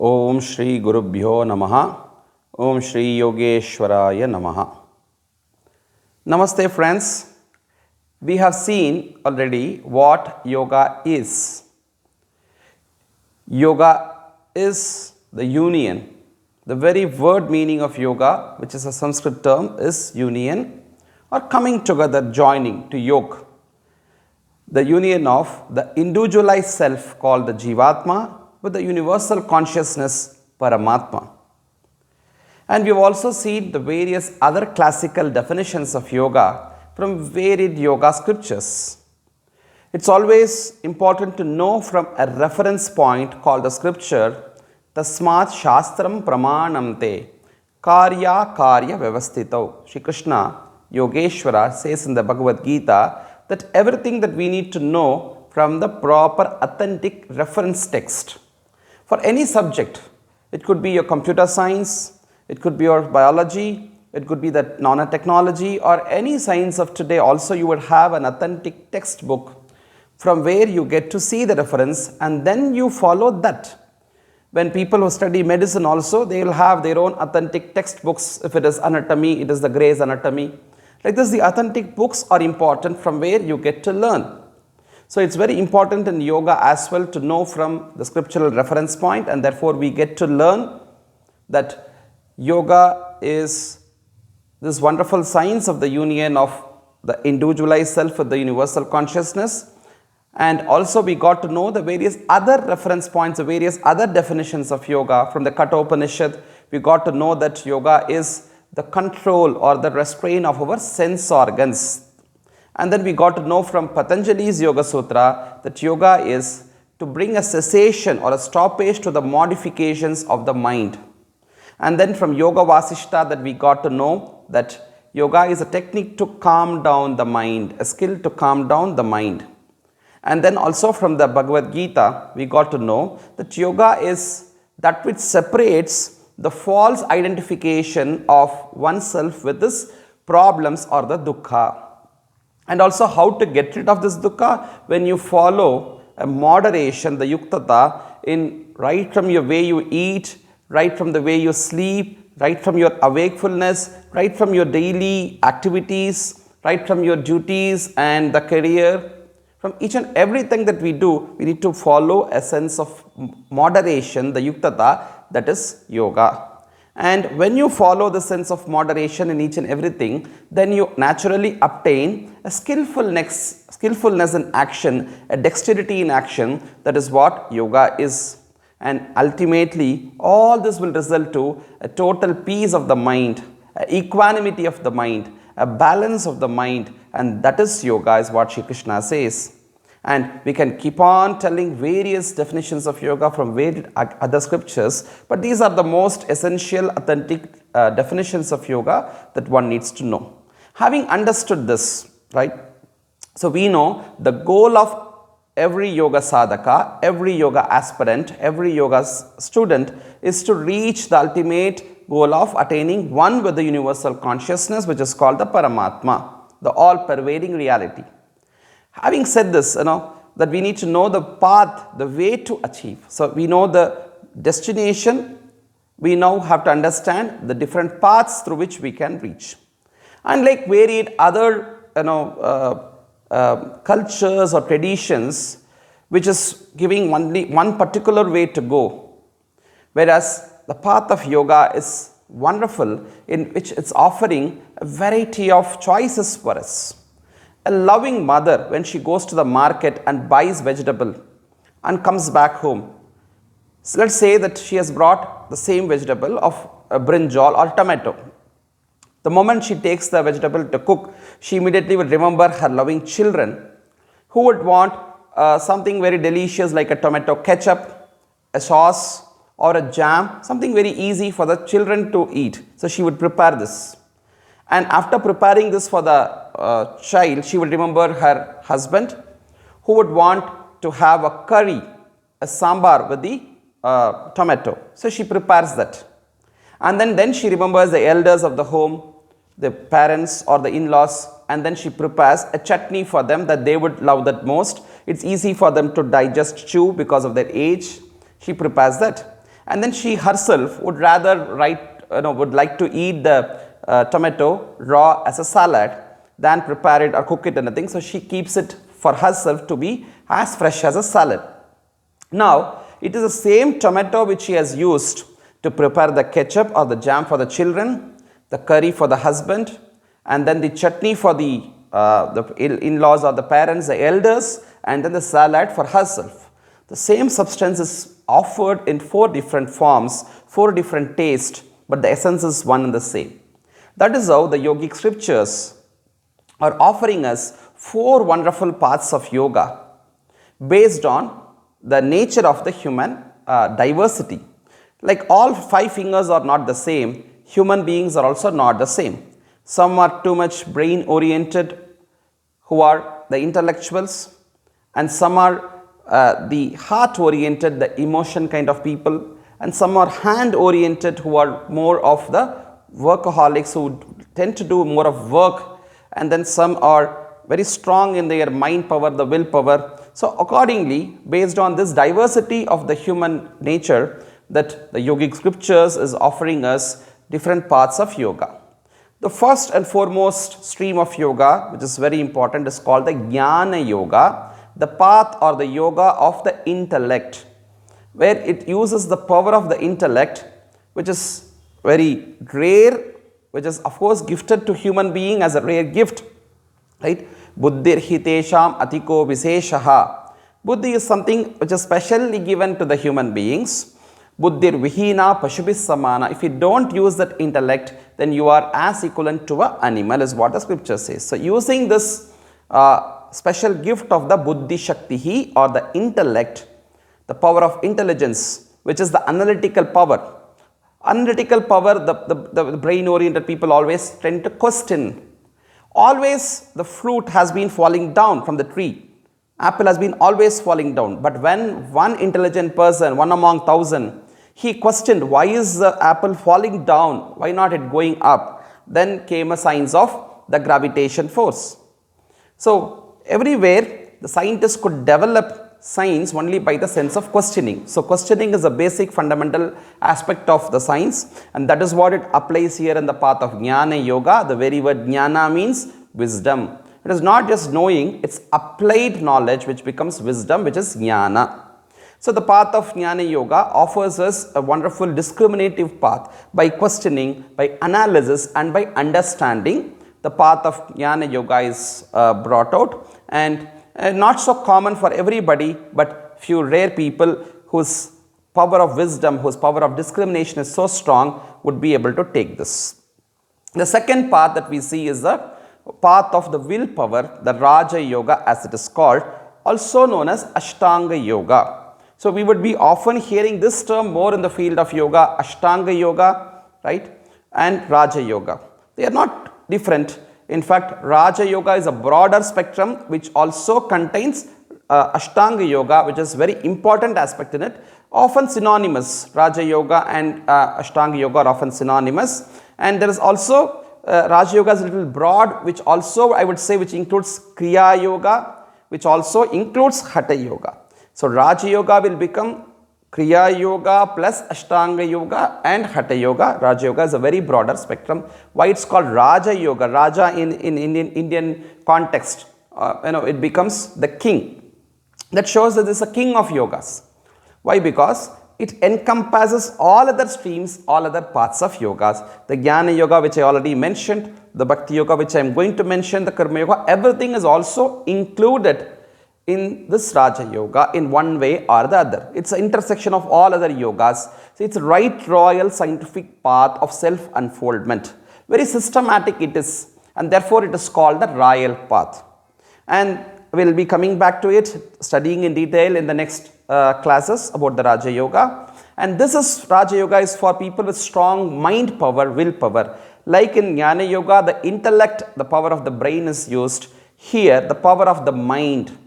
Om Shri Gurubhyo Namaha. Om Shri Yogeshwaraya Namaha. Namaste friends. We have seen already what yoga is. Yoga is the union. The very word meaning of yoga, which is a Sanskrit term, is union or coming together, joining to yoke. The union of the individualized self called the Jivatma with the universal consciousness Paramatma. And we have also seen the various other classical definitions of yoga from varied yoga scriptures. It's always important to know from a reference point called the scripture, Tasmat Shastram Pramanamte Karya Karya Vyavastito. Shri Krishna Yogeshwara says in the Bhagavad Gita that everything that we need to know from the proper authentic reference text. For any subject, it could be your computer science, it could be your biology, it could be the nanotechnology or any science of today. Also, you would have an authentic textbook from where you get to see the reference and then you follow that. When people who study medicine also, they will have their own authentic textbooks. If it is anatomy, it is the Gray's Anatomy. Like this, the authentic books are important from where you get to learn. So it's very important in yoga as well to know from the scriptural reference point, and therefore we get to learn that yoga is this wonderful science of the union of the individualized self with the universal consciousness. And also we got to know the various other reference points, the various other definitions of yoga. From the Kathopanishad, we got to know that yoga is the control or the restraint of our sense organs. And then we got to know from Patanjali's Yoga Sutra that yoga is to bring a cessation or a stoppage to the modifications of the mind. And then from Yoga Vasishta that we got to know that yoga is a technique to calm down the mind, a skill to calm down the mind. And then also from the Bhagavad Gita, we got to know that yoga is that which separates the false identification of oneself with this problems or the dukkha. And also how to get rid of this dukkha when you follow a moderation, the yuktata, in right from your way you eat, right from the way you sleep, right from your awakefulness, right from your daily activities, right from your duties and the career. From each and everything that we do, we need to follow a sense of moderation, the yuktata, that is yoga. And when you follow the sense of moderation in each and everything, then you naturally obtain a skillfulness in action, a dexterity in action. That is what yoga is. And ultimately, all this will result to a total peace of the mind, equanimity of the mind, a balance of the mind, and that is yoga, is what Shri Krishna says. And we can keep on telling various definitions of yoga from various other scriptures, but these are the most essential, authentic definitions of yoga that one needs to know. Having understood this, right? So we know the goal of every yoga sadhaka, every yoga aspirant, every yoga student is to reach the ultimate goal of attaining one with the universal consciousness, which is called the Paramatma, the all-pervading reality. Having said this, that we need to know the path, the way to achieve. So we know the destination, we now have to understand the different paths through which we can reach. Unlike varied other cultures or traditions, which is giving only one particular way to go, whereas the path of yoga is wonderful in which it's offering a variety of choices for us. A loving mother, when she goes to the market and buys vegetable and comes back home, so let's say that she has brought the same vegetable of a brinjal or tomato. The moment she takes the vegetable to cook, she immediately will remember her loving children who would want something very delicious like a tomato ketchup, a sauce or a jam, something very easy for the children to eat. So she would prepare this. And after preparing this for the child, she will remember her husband who would want to have a curry, a sambar with the tomato. So she prepares that. And then she remembers the elders of the home, the parents or the in-laws, and then she prepares a chutney for them that they would love that most. It's easy for them to digest, chew because of their age. She prepares that. and then she herself would rather would like to eat the tomato raw as a salad than prepare it or cook it anything. So she keeps it for herself to be as fresh as a salad. Now, it is the same tomato which she has used to prepare the ketchup or the jam for the children, the curry for the husband, and then the chutney for the in-laws or the parents, the elders, and then the salad for herself. The same substance is offered in 4 different forms, 4 different tastes, but the essence is one and the same. That is how the yogic scriptures are offering us 4 wonderful paths of yoga based on the nature of the human diversity. Like all 5 fingers are not the same, human beings are also not the same. Some are too much brain oriented, who are the intellectuals, and some are the heart oriented, the emotion kind of people, and some are hand oriented, who are more of the workaholics, who tend to do more of work, and then some are very strong in their mind power, the willpower. So accordingly, based on this diversity of the human nature, that the yogic scriptures is offering us different paths of yoga. The first and foremost stream of yoga, which is very important, is called the Jnana Yoga, the path or the yoga of the intellect, where it uses the power of the intellect, which is very rare, which is of course gifted to human being as a rare gift, right? Buddhir hitesham atiko viseshaha. Buddhi is something which is specially given to the human beings. Buddhir vihina pashubhis samana. If you don't use that intellect, then you are as equivalent to an animal, is what the scripture says. So using this special gift of the buddhi shaktihi or the intellect, the power of intelligence, which is the analytical power. Analytical power, the brain oriented people always tend to question. Always the fruit has been falling down from the tree. Apple has been always falling down. But when one intelligent person, one among 1,000, he questioned, why is the apple falling down? Why not it going up? Then came a signs of the gravitation force. So everywhere the scientists could develop science only by the sense of questioning. So questioning is a basic fundamental aspect of the science, and that is what it applies here in the path of Jnana Yoga. The very word Jnana means wisdom. It is not just knowing, it's applied knowledge which becomes wisdom, which is Jnana. So the path of Jnana Yoga offers us a wonderful discriminative path by questioning, by analysis, and by understanding. The path of Jnana Yoga is brought out, and not so common for everybody, but few rare people whose power of wisdom, whose power of discrimination is so strong would be able to take this. The second path that we see is the path of the willpower, the Raja Yoga as it is called, also known as Ashtanga Yoga. So we would be often hearing this term more in the field of yoga, Ashtanga Yoga, right, and Raja Yoga. They are not different. In fact, Raja Yoga is a broader spectrum which also contains Ashtanga Yoga, which is very important aspect in it, often synonymous. Raja Yoga and Ashtanga Yoga are often synonymous, and there is also Raja Yoga is a little broad, which also I would say which includes Kriya Yoga, which also includes Hatha Yoga. So Raja Yoga will become Kriya Yoga plus Ashtanga Yoga and Hatha Yoga. Raja Yoga is a very broader spectrum. Why it's called Raja Yoga? Raja in Indian context, it becomes the king. That shows that this is a king of yogas. Why? Because it encompasses all other streams, all other paths of yogas. The Jnana Yoga, which I already mentioned, the Bhakti Yoga, which I am going to mention, the Karma Yoga, everything is also included in this Raja Yoga in one way or the other. It's an intersection of all other yogas. So it's a right royal scientific path of self-unfoldment. Very systematic it is, and therefore it is called the royal path. And we'll be coming back to it, studying in detail in the next classes about the Raja Yoga. And this is Raja Yoga is for people with strong mind power, willpower. Like in Jnana Yoga, the intellect, the power of the brain is used. Here, the power of the mind,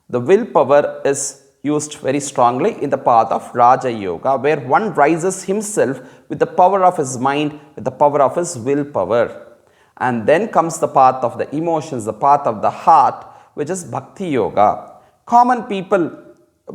the willpower is used very strongly in the path of Raja Yoga, where one rises himself with the power of his mind, with the power of his willpower. And then comes the path of the emotions, the path of the heart, which is Bhakti Yoga. Common people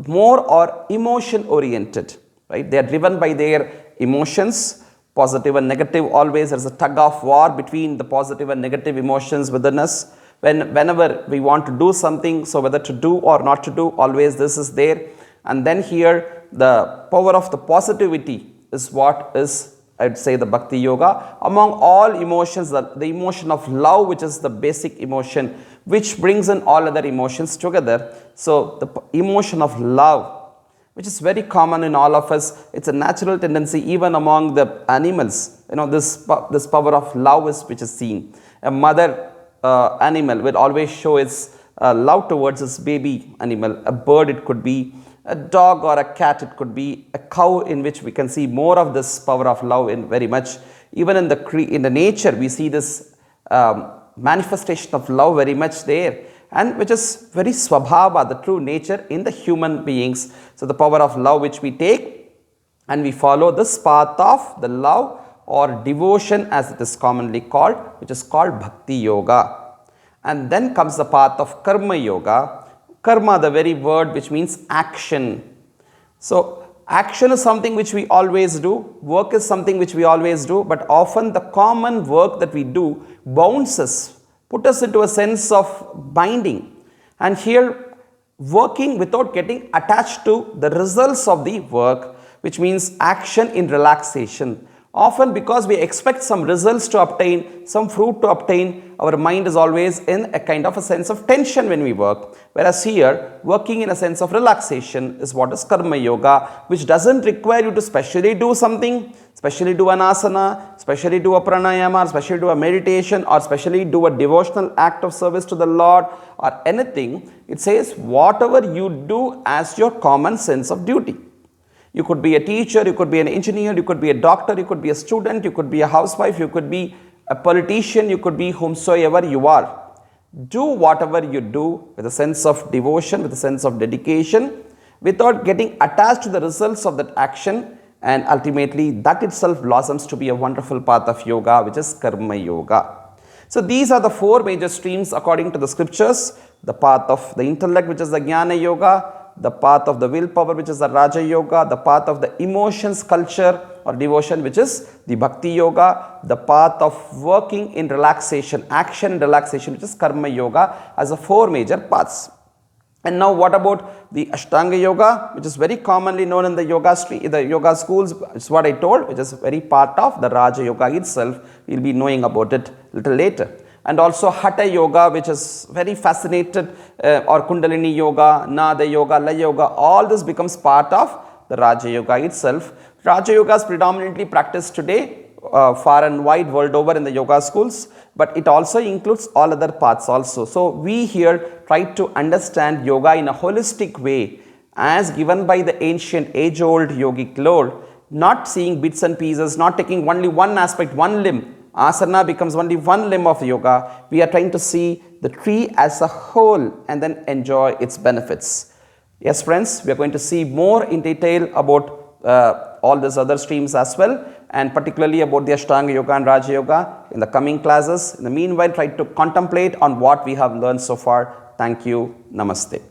more are emotion oriented. right? They are driven by their emotions, positive and negative. Always there is a tug of war between the positive and negative emotions within us. Whenever we want to do something, so whether to do or not to do, always this is there. And then here the power of the positivity is what is, I would say, the Bhakti Yoga. Among all emotions, the emotion of love, which is the basic emotion, which brings in all other emotions together. So the emotion of love, which is very common in all of us. It's a natural tendency even among the animals. This power of love is which is seen. A mother animal will always show its love towards its baby animal. A bird, it could be a dog, or a cat, it could be a cow, in which we can see more of this power of love in very much. Even in the nature, we see this manifestation of love very much there, and which is very swabhava, the true nature in the human beings. So the power of love which we take, and we follow this path of the love or devotion, as it is commonly called, which is called Bhakti Yoga. And then comes the path of Karma Yoga. Karma, the very word which means action. So action is something which we always do, work is something which we always do, but often the common work that we do bounds us, put us into a sense of binding. And here, working without getting attached to the results of the work, which means action in relaxation. Often because we expect some results to obtain, some fruit to obtain, our mind is always in a kind of a sense of tension when we work. Whereas here, working in a sense of relaxation is what is Karma Yoga, which doesn't require you to specially do something, specially do an asana, specially do a pranayama, specially do a meditation, or specially do a devotional act of service to the Lord, or anything. It says whatever you do as your common sense of duty. You could be a teacher, you could be an engineer, you could be a doctor, you could be a student, you could be a housewife, you could be a politician, you could be whomsoever you are. Do whatever you do with a sense of devotion, with a sense of dedication, without getting attached to the results of that action, and ultimately that itself blossoms to be a wonderful path of yoga, which is Karma Yoga. So these are the four major streams according to the scriptures: the path of the intellect, which is the Jnana Yoga; the path of the willpower, which is the Raja Yoga; the path of the emotions, culture or devotion, which is the Bhakti Yoga; the path of working in relaxation, action in relaxation, which is Karma Yoga, as the four major paths. And now what about the Ashtanga Yoga, which is very commonly known in the yoga schools? It's what I told, which is very part of the Raja Yoga itself. We'll be knowing about it a little later. And also Hatha Yoga, which is very fascinated, or Kundalini Yoga, Nada Yoga, Laya Yoga, all this becomes part of the Raja Yoga itself. Raja Yoga is predominantly practiced today far and wide world over in the yoga schools, but it also includes all other paths also. So we here try to understand yoga in a holistic way, as given by the ancient age-old yogic lore, not seeing bits and pieces, not taking only one aspect, one limb. Asana becomes only one limb of yoga. We are trying to see the tree as a whole and then enjoy its benefits. Yes, friends, we are going to see more in detail about all these other streams as well, and particularly about the Ashtanga Yoga and Raja Yoga in the coming classes. In the meanwhile, try to contemplate on what we have learned so far. Thank you. Namaste.